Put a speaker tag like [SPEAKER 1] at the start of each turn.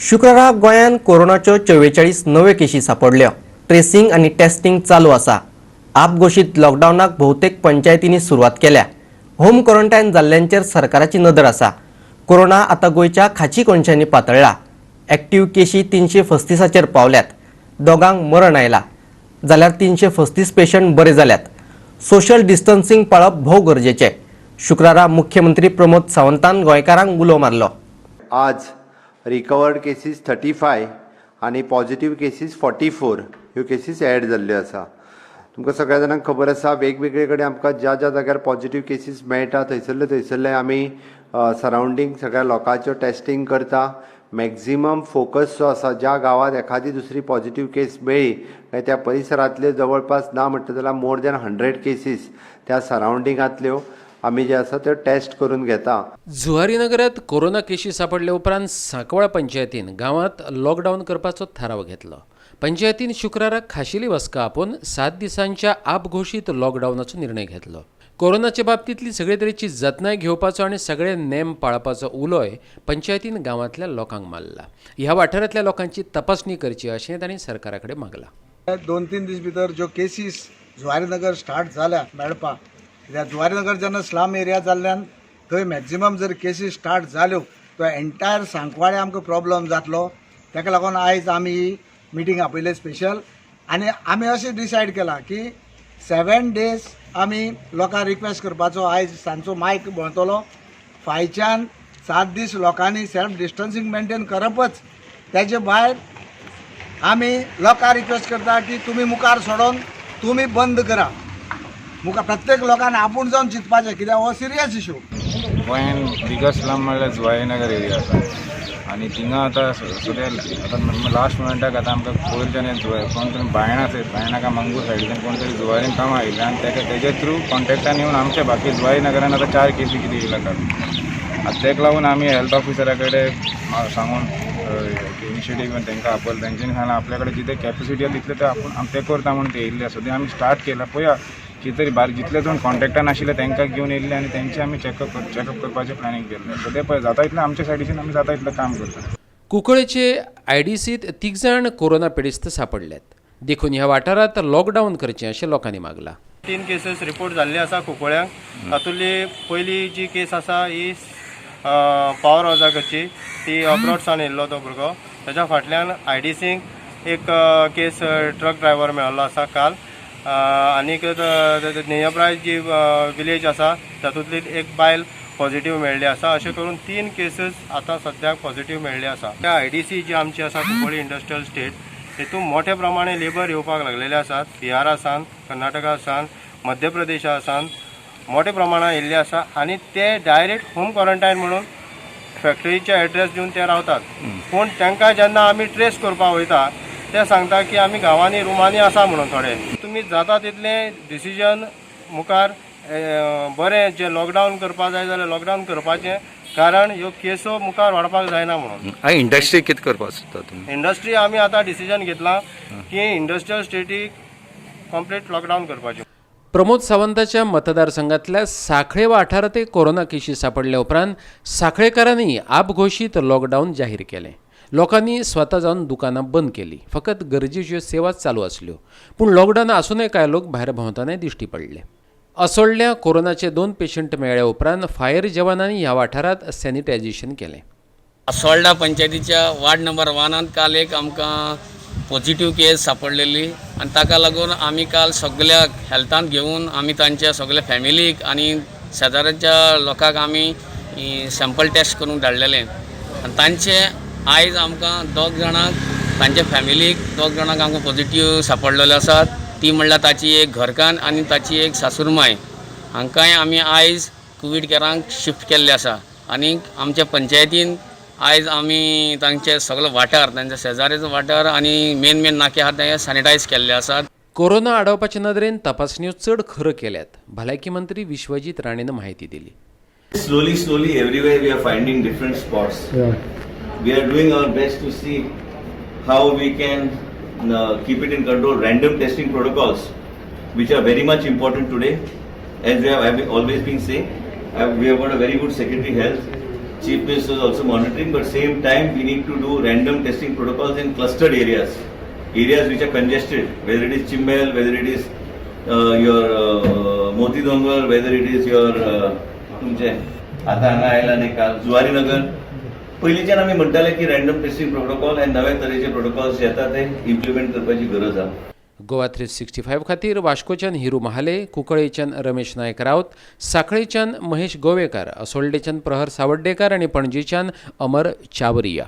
[SPEAKER 1] शुक्रारा गोंयांत कोरोनाच्यो 44 नव्यो केशी सापडल्यो। ट्रेसिंग आनी टेस्टिंग चालू आसा। आपघोशीत लॉकडावनाक भोवतेक पंचायतींनी सुरवात केल्या। होम क्वॉरंटायन जाल्ल्यांचेर सरकाराची नदर आसा। कोरोना आतां गोंयच्या खाची कोणशांनी पातळ्ळा। एक्टिव्ह केशी 335 पावल्यात। दोगांक मरण आयला जाल्यार 335 पेशंट बरे जाल्यात। सोशल डिस्टन्सिंग पाळप भोव गरजेचें। शुक्रारा मुख्यमंत्री प्रमोद सावंतान गोंयकारांक उलो मारलो।
[SPEAKER 2] आज रिकवर्ड केसीस 35 आणि पॉझिटिव्ह केसीस 44 ह्यो केसीस ॲड जाल्ल्यो आसा। तुमकां सगळ्या जाणांक खबर आसा वेगवेगळे कडेन आमकां ज्या ज्या जाग्यार पॉझिटिव्ह केसीस मेळटा थंयसरले आमी सरावंडींग सगळ्या लोकांच्यो टेस्टिंग करता। मॅक्झिमम फोकस जो आसा ज्या गांवांत एखादी दुसरी पॉझिटिव्ह केस मेळ्ळी काय त्या परिसरांतले जवळपास ना म्हणटा जाल्यार मोर दॅन 100 केसीस त्या सरावंडिंगांतल्यो आमी जे आसा ते टेस्ट करून घेता।
[SPEAKER 3] जुवारी नगरात कोरोना केशी सापडल्या उपरांत सांकवाळ पंचायतीन गांवांत लॉकडावन करपाचो थाराव घेतलो। पंचायतीन शुक्राराक खाशेली वसका आपोवन 7 दिसांच्या आपघोशीत लॉकडावनाचो निर्णय घेतलो। कोरोनाचे बाबतींतली सगळे तरेची जतनाय घेवपाचो आनी सगळे नेम पाळपाचो उलोय पंचायतीन गांवांतल्या लोकांक मारला। ह्या वाठारांतल्या लोकांची तपासणी करची अशें तांणी सरकारा कडेन मागलां।
[SPEAKER 4] 2-3 दीस भितर ज्यो केसीस जुवारी नगर स्टार्ट जाल्या मेळपाक, कित्याक जुवारी नगर जेन्ना स्लम एरिया जाल्ल्यान थंय मॅक्झिमम जर केसीस स्टार्ट जाल्यो तो एंटायर सांकवाळे आमकां प्रॉब्लम जातलो। ताका लागून आयज आमी ही मिटींग आपयले स्पेशल आनी आमी अशें डिसायड केलां की 7 डेज आमी लोकांक रिक्वेस्ट करपाचो। आयज सांजचो मायक भोंवतलो। फायच्यान 7 दीस लोकांनी सेल्फ डिस्टन्सिंग मेंटेन करपच। त्याचे भायर आमी लोकांक रिक्वेस्ट करता की तुमी मुखार सोडून तुमी बंद करा। मुखार प्रत्येक लोकांनी आपूण जावन चिंतपाचें, कित्याक हो सिरियस इशू।
[SPEAKER 5] गोंयान बिगस्ट स्लम म्हणल्यार जुवारी नगर एरिया आसा आनी थिंगा आतां सद्या आतां लास्ट मोमेंटाक आतां आमकां पयलींच्यान कोण तरी बायणाका मंगूर सायडीच्यान कोण तरी जुवारीन कामां आयिल्ले आनी तेजे थ्रू कॉन्टेक्टान येवन आमच्या बाकी जुवारी नगरान आतां 4 केसी कितें येयला आतां तेका लागून आमी हेल्थ ऑफिसरा कडेन सांगून इनिशिएटीव घेवन तांकां आपयलें। तेंच्यांनी सांगलें आपल्या कडेन जितले कॅपेसिटी आसा तितले ते करता म्हणून ते येयल्ले आसा। सद्या आमी स्टार्ट केला पळया कितें तरी बारीक जितले जण कॉन्टेक्टान आशिल्ले तांकां घेवन येयल्ले आनी तेंचे आमी चॅकअप करपाचें प्लॅनिंग केल्लें। सद्या पळय जाता इतलें आमच्या सायडीच्यान आमी जाता इतलें काम करता।
[SPEAKER 3] कुंकळेचे आयडीसीत 3 जाण कोरोना पिडिस्त सापडल्यात। देखून ह्या वाठारांत लॉकडावन करचें अशें लोकांनी मागलां।
[SPEAKER 6] 3 केसीस रिपोर्ट जाल्ले आसा कुंकळ्यांक। तातूंतली पयली जी केस आसा ही पावर हावजाकडची, ती अब्रॉडसान येयल्लो तो भुरगो। ताच्या फाटल्यान आयडीसींक एक केस ट्रक ड्रायव्हर मेळ्ळो आसा काल। आनीक नियब्राय जी विलेज आसा तातूंतली एक बायल पॉझिटिव्ह मेळ्ळी आसा। अशें करून 3 केसीस आतां सद्याक पॉझिटिव्ह मेळ्ळी आसा। त्या आयडीसी जी आमची आसा कुंकळी इंडस्ट्रियल स्टेट, हितून मोठ्या प्रमाणे लेबर येवपाक लागलेले आसात। बिहारा सान, कर्नाटका सान, मध्य प्रदेशा सान मोठ्या प्रमाणात येयल्ले आसा आनी ते डायरेक्ट होम क्वॉरंटायन म्हणून फॅक्टरीचे एड्रेस दिवन ते रावतात। पूण तांकां जेन्ना आमी ट्रेस करपाक वयता ते सांगता की आमी गांवांनी रुमांनी आसा म्हणून थोडे। तुमी जाता तितलें डिसिजन मुखार बरें जे लॉकडावन करपा जाय जाल्यार लॉकडावन करपाचें, कारण ह्यो केसो मुखार वाडपाक जायना म्हणून।
[SPEAKER 7] इंडस्ट्री कितें करपाक सोदता तुमी?
[SPEAKER 6] इंडस्ट्री आमी आतां डिसिजन घेतलां की इंडस्ट्रियल स्टेटीक कंप्लीट लॉकडावन करपाचें।
[SPEAKER 3] प्रमोद सावंताच्या मतदारसंघातल्या सांखळे वाठारांतय कोरोना केशी सापडल्या उपरांत सांखळेकारांनी आपघोशीत लॉकडावन जाहीर केलें। लोकांनी स्वता जावन दुकानां बंद केली। फकत गरजेच्यो सेवाच चालू आसल्यो। पूण लॉकडावन आसूनय कांय लोक भायर भोंवतानाय दिश्टी पडले। असोळड्या कोरोनाचे 2 पेशंट मेळ्ळ्या उपरांत फायर जवानांनी ह्या वाठारांत सॅनिटायझेशन केलें।
[SPEAKER 8] असोळडा पंचायतीच्या वार्ड नंबर 1 काल एक आमकां पॉझिटिव्ह केस सापडलेली आनी ताका लागून आमी काल सगळ्याक हेल्थान घेवन आमी तांच्या सगळ्या फॅमिलीक आनी शेजाऱ्याच्या लोकांक आमी सॅम्पल टेस्ट करून धाडलेले आनी तांचे आयज आमकां 2 जाणांक तांच्या फॅमिलीक 2 जाणांक आमकां पॉझिटिव्ह सापडलेले आसात। ती म्हणल्यार ताची एक घरकान्न आनी ताची एक सासूरमाय। हांकांय आमी आयज कोवीड केरांक शिफ्ट केल्ले आसा आनी आमच्या पंचायतीन आयज आमी तांचे सगळे वाठार तांच्या शेजाऱ्याचो वाठार आनी मेन नाके आहात ते सॅनिटायज केल्ले आसात।
[SPEAKER 3] कोरोना आडावपाचे नदरेन तपासण्यो चड खऱ्यो केल्यात। भलायकी मंत्री विश्वजीत राणेन म्हायती दिली।
[SPEAKER 9] Slowly, everywhere we are finding different spots. We are doing our best to see how we can keep it in control. Random testing protocols, which are very much important today, as we have always been saying. We have got a very good Secretary Health. Chief Minister is also monitoring, but same time we need to do random testing protocols in clustered areas which are congested, whether it is Chimbel, whether it is your Moti Dongar, whether it is your तुमचे आता हांगा आयला न्ही काल जुवारी नगर. पयलींच्यान आमी म्हणटाले की रँडम टेस्टिंग प्रोटोकॉल आनी नवे तरेचे प्रोटोकॉल्स जे येता ते इम्प्लिमेंट करपाची गरज आसा.
[SPEAKER 3] गोवा 365 खातीर वास्कोच्यान हिरू महाले, कुंकळेच्यान रमेश नायक रावत, साखळेच्यान महेश गोवेकार, असोल्डेच्यान प्रहर सावड्डेकर आनी पणजेच्यान अमर चावरिया.